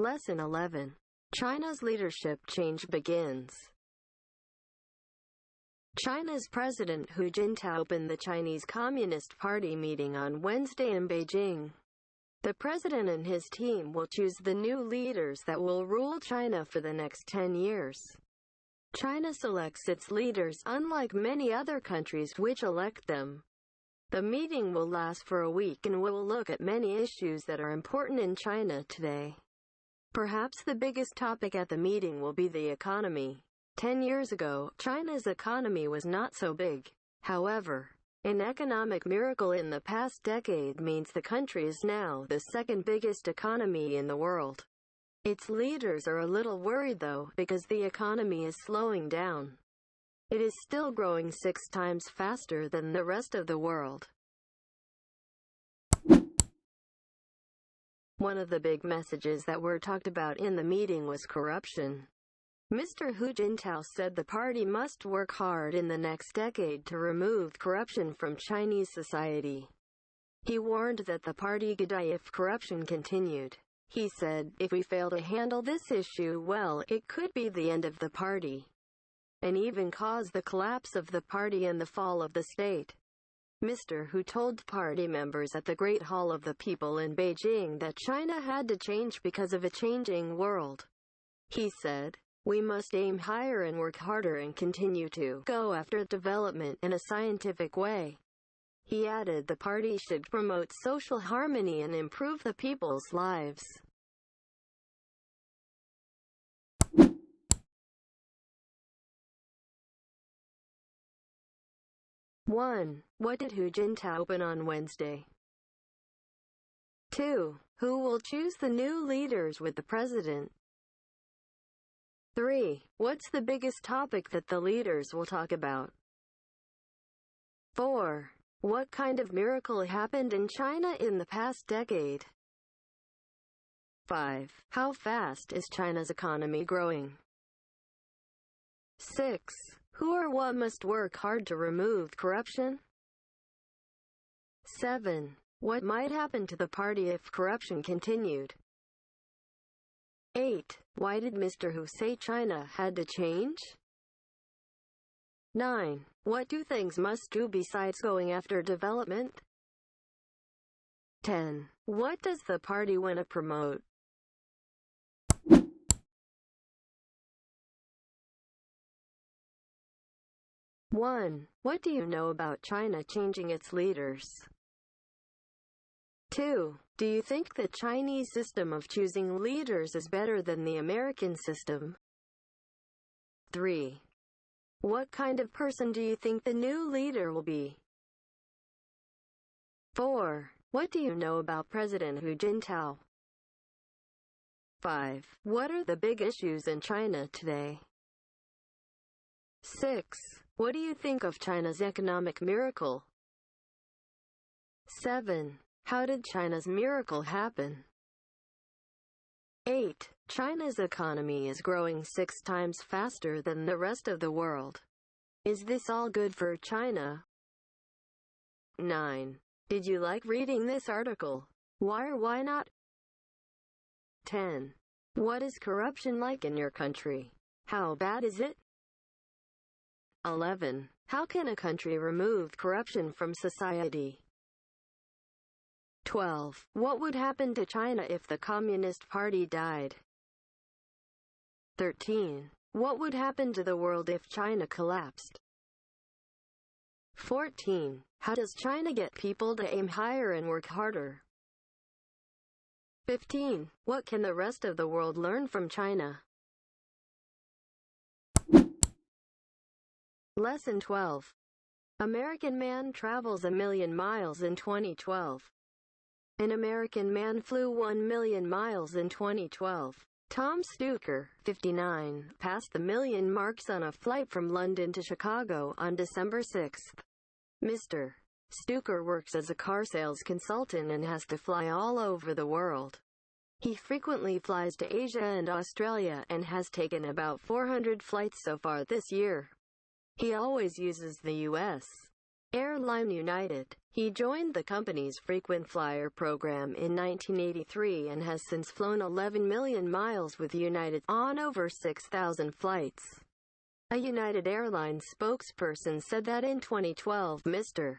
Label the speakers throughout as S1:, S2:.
S1: Lesson 11. China's leadership change begins. China's President Hu Jintao opened the Chinese Communist Party meeting on Wednesday in Beijing. The president and his team will choose the new leaders that will rule China for the next 10 years. China selects its leaders unlike many other countries which elect them. The meeting will last for a week and will look at many issues that are important in China today. Perhaps the biggest topic at the meeting will be the economy. 10 years ago, China's economy was not so big. However, an economic miracle in the past decade means the country is now the second biggest economy in the world. Its leaders are a little worried though, because the economy is slowing down. It is still growing 6 times faster than the rest of the world. One of the big messages that were talked about in the meeting was corruption. Mr. Hu Jintao said the party must work hard in the next decade to remove corruption from Chinese society. He warned that the party could die if corruption continued. He said, if we fail to handle this issue well, it could be the end of the party, and even cause the collapse of the party and the fall of the state. Mr. Hu told party members at the Great Hall of the People in Beijing that China had to change because of a changing world. He said, we must aim higher and work harder and continue to go after development in a scientific way. He added the party should promote social harmony and improve the people's lives. One. What did Hu Jintao open on Wednesday? 2. Who will choose the new leaders with the president? 3. What's the biggest topic that the leaders will talk about? 4. What kind of miracle happened in China in the past decade? 5. How fast is China's economy growing? 6. Who or what must work hard to remove corruption? 7. What might happen to the party if corruption continued? 8. Why did Mr. Hu say China had to change? 9. What do things must do besides going after development? 10. What does the party want to promote? One. What do you know about China changing its leaders? 2. Do you think the Chinese system of choosing leaders is better than the American system? 3. What kind of person do you think the new leader will be? 4. What do you know about President Hu Jintao? 5. What are the big issues in China today? 6. What do you think of China's economic miracle? 7. How did China's miracle happen? 8. China's economy is growing 6 times faster than the rest of the world. Is this all good for China? 9. Did you like reading this article? Why or why not? 10. What is corruption like in your country? How bad is it? 11. How can a country remove corruption from society? 12. What would happen to China if the Communist Party died? 13. What would happen to the world if China collapsed? 14. How does China get people to aim higher and work harder? 15. What can the rest of the world learn from China? Lesson 12. American man travels 1,000,000 miles in 2012. An American man flew 1,000,000 miles in 2012. Tom Stuker, 59, passed the million marks on a flight from London to Chicago on December 6. Mr. Stuker works as a car sales consultant and has to fly all over the world. He frequently flies to Asia and Australia and has taken about 400 flights so far this year. He always uses the U.S. Airline United. He joined the company's frequent flyer program in 1983 and has since flown 11 million miles with United on over 6,000 flights. A United Airlines spokesperson said that in 2012, Mr.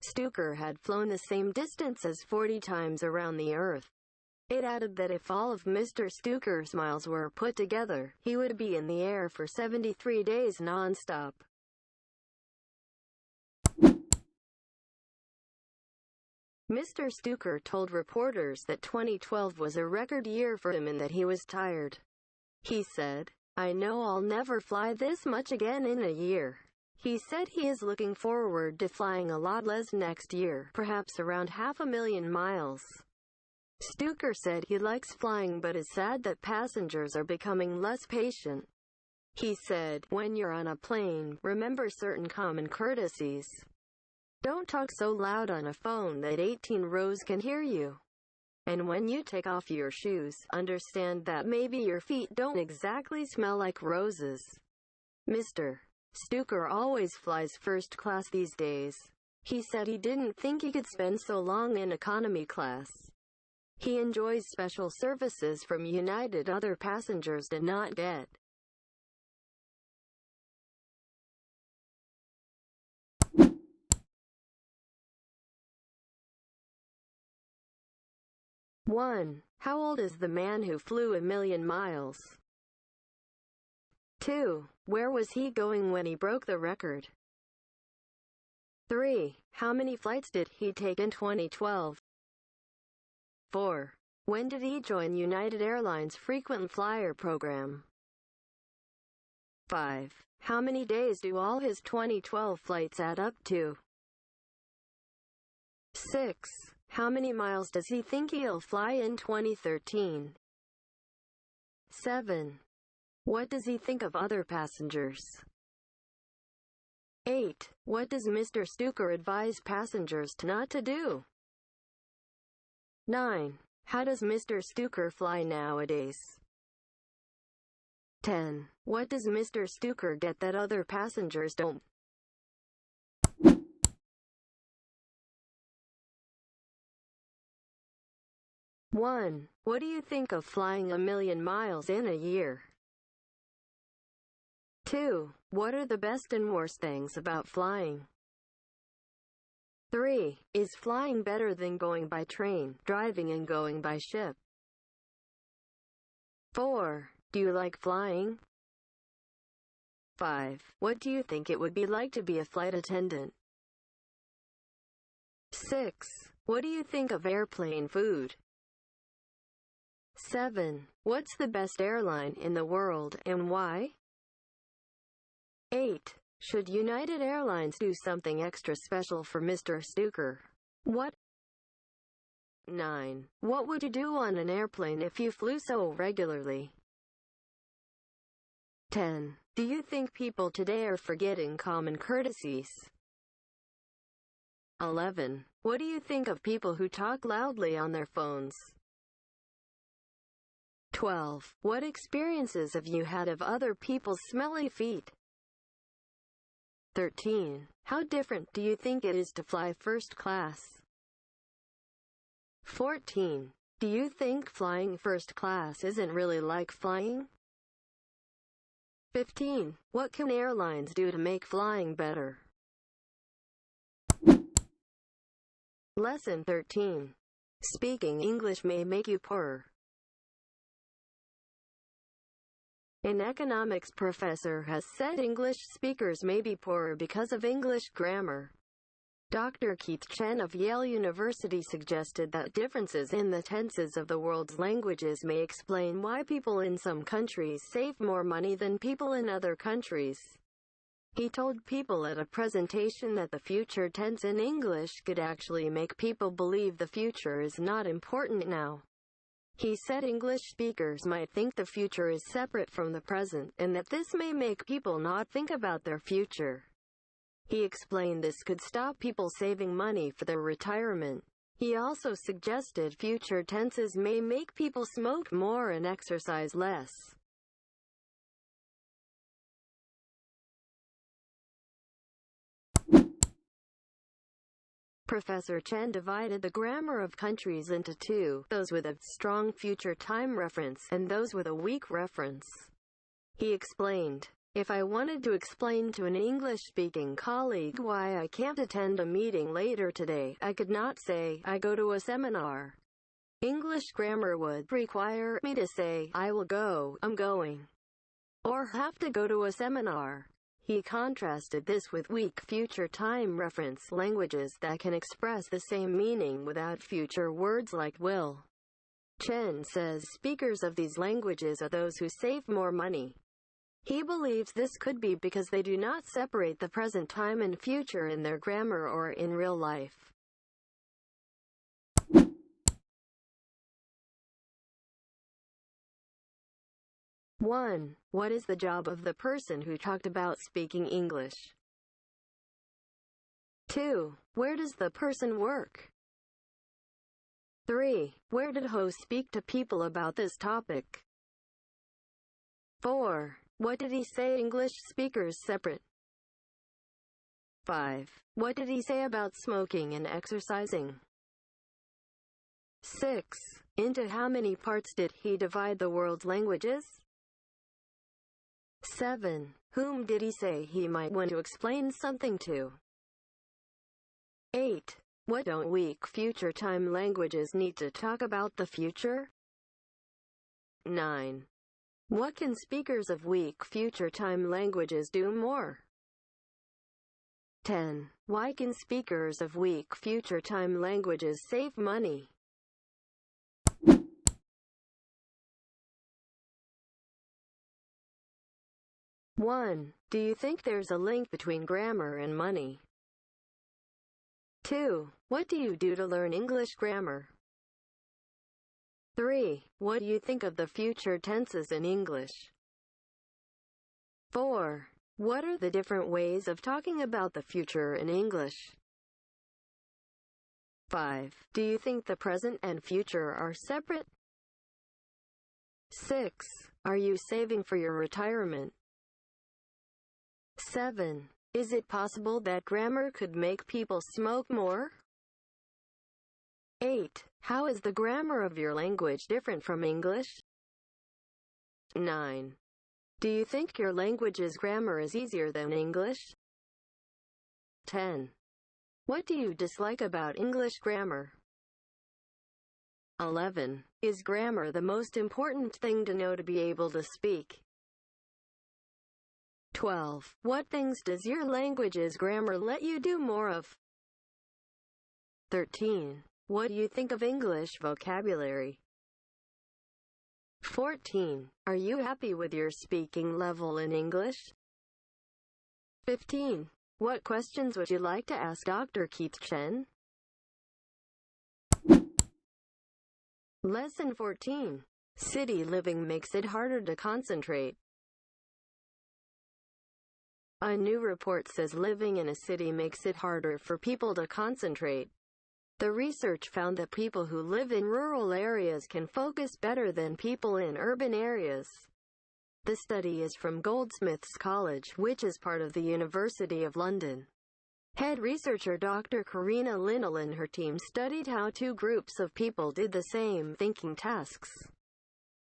S1: Stuker had flown the same distance as 40 times around the Earth. It added that if all of Mr. Stuker's miles were put together, he would be in the air for 73 days non-stop. Mr. Stuker told reporters that 2012 was a record year for him and that he was tired. He said, "I know I'll never fly this much again in a year." He said he is looking forward to flying a lot less next year, perhaps around 500,000 miles. Stuker said he likes flying but is sad that passengers are becoming less patient. He said, "When you're on a plane, remember certain common courtesies. Don't talk so loud on a phone that 18 rows can hear you. And when you take off your shoes, understand that maybe your feet don't exactly smell like roses." Mr. Stuker always flies first class these days. He said he didn't think he could spend so long in economy class. He enjoys special services from United other passengers did not get. One. How old is the man who flew 1,000,000 miles? 2. Where was he going when he broke the record? 3. How many flights did he take in 2012? 4. When did he join United Airlines' frequent flyer program? 5. How many days do all his 2012 flights add up to? 6. How many miles does he think he'll fly in 2013? 7. What does he think of other passengers? 8. What does Mr. Stuker advise passengers to not to do? 9. How does Mr. Stuker fly nowadays? 10. What does Mr. Stuker get that other passengers don't? One. What do you think of flying 1,000,000 miles in a year? 2. What are the best and worst things about flying? 3. Is flying better than going by train, driving and going by ship? 4. Do you like flying? 5. What do you think it would be like to be a flight attendant? 6. What do you think of airplane food? 7. What's the best airline in the world, and why? 8. Should United Airlines do something extra special for Mr. Stuker? What? 9. What would you do on an airplane if you flew so regularly? 10. Do you think people today are forgetting common courtesies? 11. What do you think of people who talk loudly on their phones? 12. What experiences have you had of other people's smelly feet? 13. How different do you think it is to fly first class? 14. Do you think flying first class isn't really like flying? 15. What can airlines do to make flying better? Lesson 13. Speaking English may make you poorer. An economics professor has said English speakers may be poorer because of English grammar. Dr. Keith Chen of Yale University suggested that differences in the tenses of the world's languages may explain why people in some countries save more money than people in other countries. He told people at a presentation that the future tense in English could actually make people believe the future is not important now. He said English speakers might think the future is separate from the present, and that this may make people not think about their future. He explained this could stop people saving money for their retirement. He also suggested future tenses may make people smoke more and exercise less. Professor Chen divided the grammar of countries into two, those with a strong future time reference and those with a weak reference. He explained, "If I wanted to explain to an English-speaking colleague why I can't attend a meeting later today, I could not say, I go to a seminar. English grammar would require me to say, I will go, I'm going, or have to go to a seminar." He contrasted this with weak future time reference languages that can express the same meaning without future words like will. Chen says speakers of these languages are those who save more money. He believes this could be because they do not separate the present time and future in their grammar or in real life. One. What is the job of the person who talked about speaking English? 2. Where does the person work? 3. Where did Ho speak to people about this topic? 4. What did he say English speakers separate? 5. What did he say about smoking and exercising? 6. Into how many parts did he divide the world's languages? 7. Whom did he say he might want to explain something to? 8. What don't weak future time languages need to talk about the future? 9. What can speakers of weak future time languages do more? 10. Why can speakers of weak future time languages save money? One. Do you think there's a link between grammar and money? 2. What do you do to learn English grammar? 3. What do you think of the future tenses in English? 4. What are the different ways of talking about the future in English? 5. Do you think the present and future are separate? 6. Are you saving for your retirement? 7. Is it possible that grammar could make people smoke more? 8. How is the grammar of your language different from English? 9. Do you think your language's grammar is easier than English? 10. What do you dislike about English grammar? 11. Is grammar the most important thing to know to be able to speak? 12. What things does your language's grammar let you do more of? 13. What do you think of English vocabulary? 14. Are you happy with your speaking level in English? 15. What questions would you like to ask Dr. Keith Chen? Lesson 14. City living makes it harder to concentrate. A new report says living in a city makes it harder for people to concentrate. The research found that people who live in rural areas can focus better than people in urban areas. The study is from Goldsmiths College, which is part of the University of London. Head researcher Dr. Karina Linnell and her team studied how two groups of people did the same thinking tasks.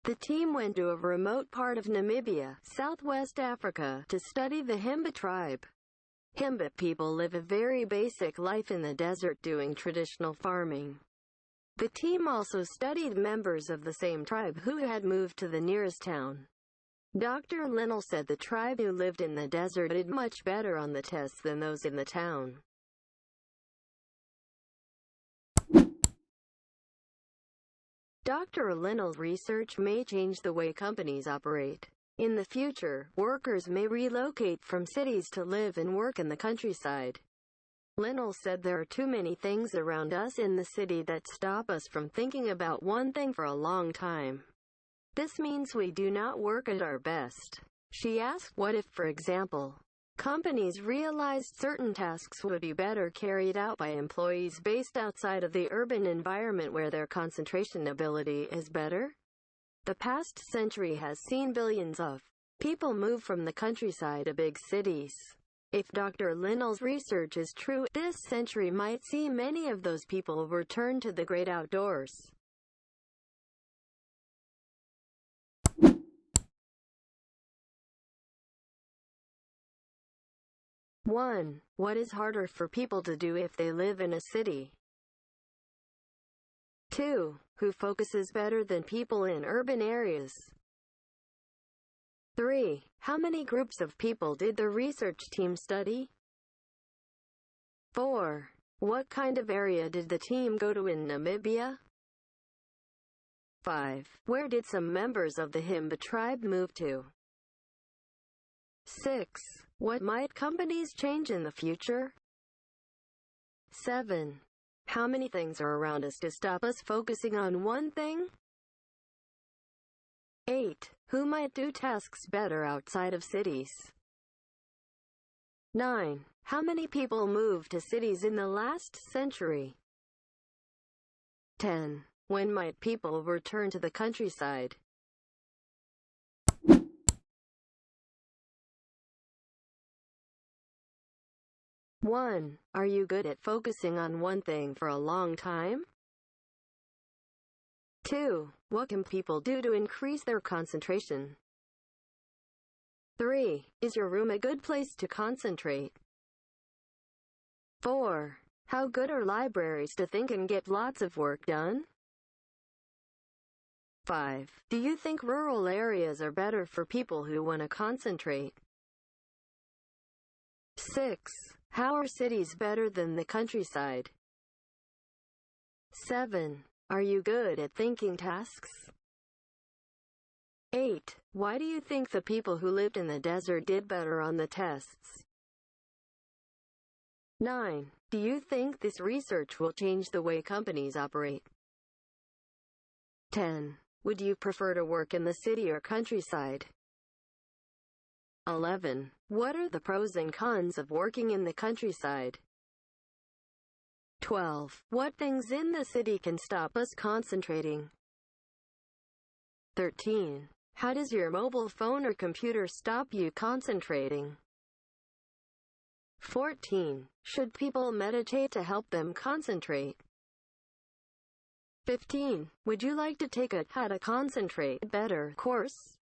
S1: The team went to a remote part of Namibia, Southwest Africa, to study the Himba tribe. Himba people live a very basic life in the desert doing traditional farming. The team also studied members of the same tribe who had moved to the nearest town. Dr. Linnell said the tribe who lived in the desert did much better on the tests than those in the town. Dr. Linnell's research may change the way companies operate. In the future, workers may relocate from cities to live and work in the countryside. Linnell said there are too many things around us in the city that stop us from thinking about one thing for a long time. This means we do not work at our best. She asked what if, for example, companies realized certain tasks would be better carried out by employees based outside of the urban environment where their concentration ability is better? The past century has seen billions of people move from the countryside to big cities. If Dr. Linnell's research is true, this century might see many of those people return to the great outdoors. One, what is harder for people to do if they live in a city? 2. Who focuses better than people in urban areas? 3. How many groups of people did the research team study? 4. What kind of area did the team go to in Namibia? 5. Where did some members of the Himba tribe move to? 6. What might companies change in the future? 7. How many things are around us to stop us focusing on one thing? 8. Who might do tasks better outside of cities? 9. How many people moved to cities in the last century? 10. When might people return to the countryside? One. Are you good at focusing on one thing for a long time? 2. What can people do to increase their concentration? 3. Is your room a good place to concentrate? 4. How good are libraries to think and get lots of work done? 5. Do you think rural areas are better for people who want to concentrate? 6. How are cities better than the countryside? 7. Are you good at thinking tasks? 8. Why do you think the people who lived in the desert did better on the tests? 9. Do you think this research will change the way companies operate? 10. Would you prefer to work in the city or countryside? 11. What are the pros and cons of working in the countryside? 12. What things in the city can stop us concentrating? 13. How does your mobile phone or computer stop you concentrating? 14. Should people meditate to help them concentrate? 15. Would you like to take a How to Concentrate Better course?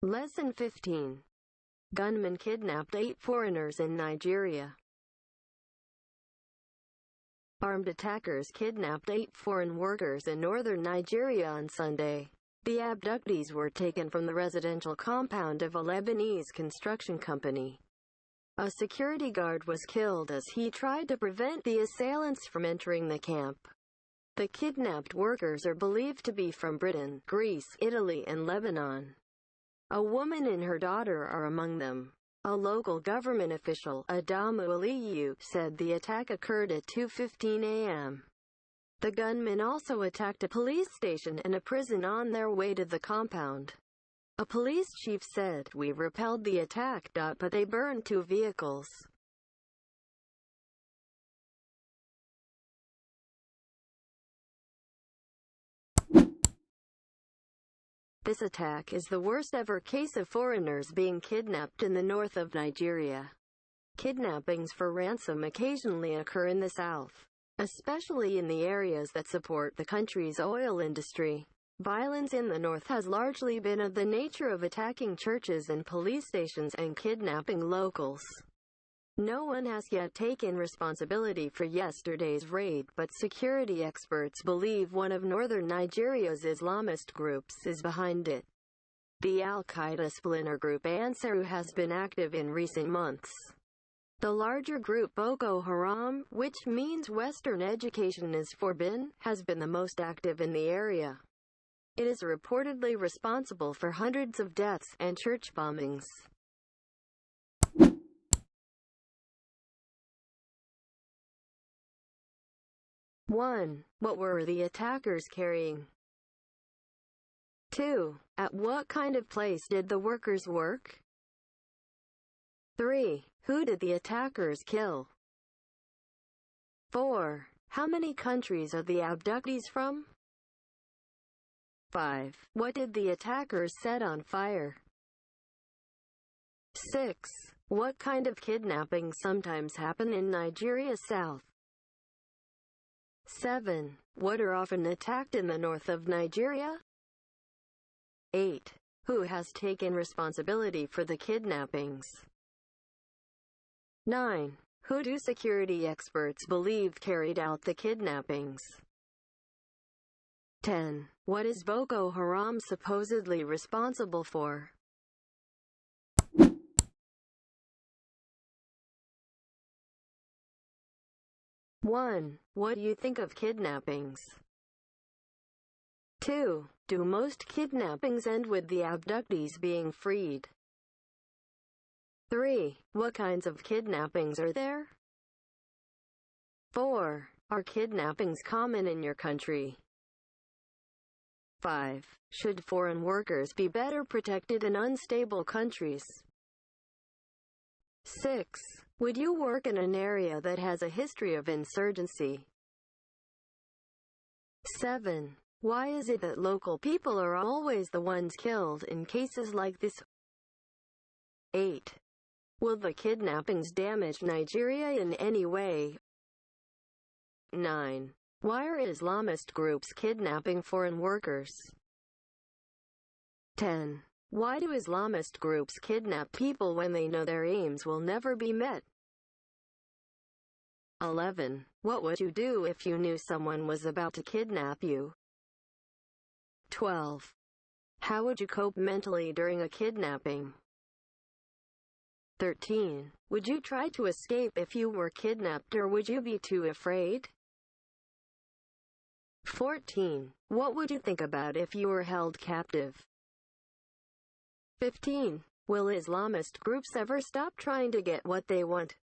S1: Lesson 15. Gunmen kidnapped 8 foreigners in Nigeria. Armed attackers kidnapped 8 foreign workers in northern Nigeria on Sunday. The abductees were taken from the residential compound of a Lebanese construction company. A security guard was killed as he tried to prevent the assailants from entering the camp. The kidnapped workers are believed to be from Britain, Greece, Italy, and Lebanon. A woman and her daughter are among them. A local government official, Adamu Aliyu, said the attack occurred at 2:15 a.m. The gunmen also attacked a police station and a prison on their way to the compound. A police chief said, "We repelled the attack, but they burned 2 vehicles." This attack is the worst ever case of foreigners being kidnapped in the north of Nigeria. Kidnappings for ransom occasionally occur in the south, especially in the areas that support the country's oil industry. Violence in the north has largely been of the nature of attacking churches and police stations and kidnapping locals. No one has yet taken responsibility for yesterday's raid, but security experts believe one of northern Nigeria's Islamist groups is behind it. The Al-Qaeda splinter group Ansarut has been active in recent months. The larger group Boko Haram, which means Western education is forbidden, has been the most active in the area. It is reportedly responsible for hundreds of deaths and church bombings. One. What were the attackers carrying? 2. At what kind of place did the workers work? 3. Who did the attackers kill? 4. How many countries are the abductees from? 5. What did the attackers set on fire? 6. What kind of kidnapping sometimes happen in Nigeria South? 7. What are often attacked in the north of Nigeria? 8. Who has taken responsibility for the kidnappings? 9. Who do security experts believe carried out the kidnappings? 10. What is Boko Haram supposedly responsible for? One. What do you think of kidnappings? 2. Do most kidnappings end with the abductees being freed? 3. What kinds of kidnappings are there? 4. Are kidnappings common in your country? 5. Should foreign workers be better protected in unstable countries? 6. Would you work in an area that has a history of insurgency? 7. Why is it that local people are always the ones killed in cases like this? 8. Will the kidnappings damage Nigeria in any way? 9. Why are Islamist groups kidnapping foreign workers? 10. Why do Islamist groups kidnap people when they know their aims will never be met? 11. What would you do if you knew someone was about to kidnap you? 12. How would you cope mentally during a kidnapping? 13. Would you try to escape if you were kidnapped, or would you be too afraid? 14. What would you think about if you were held captive? 15. Will Islamist groups ever stop trying to get what they want?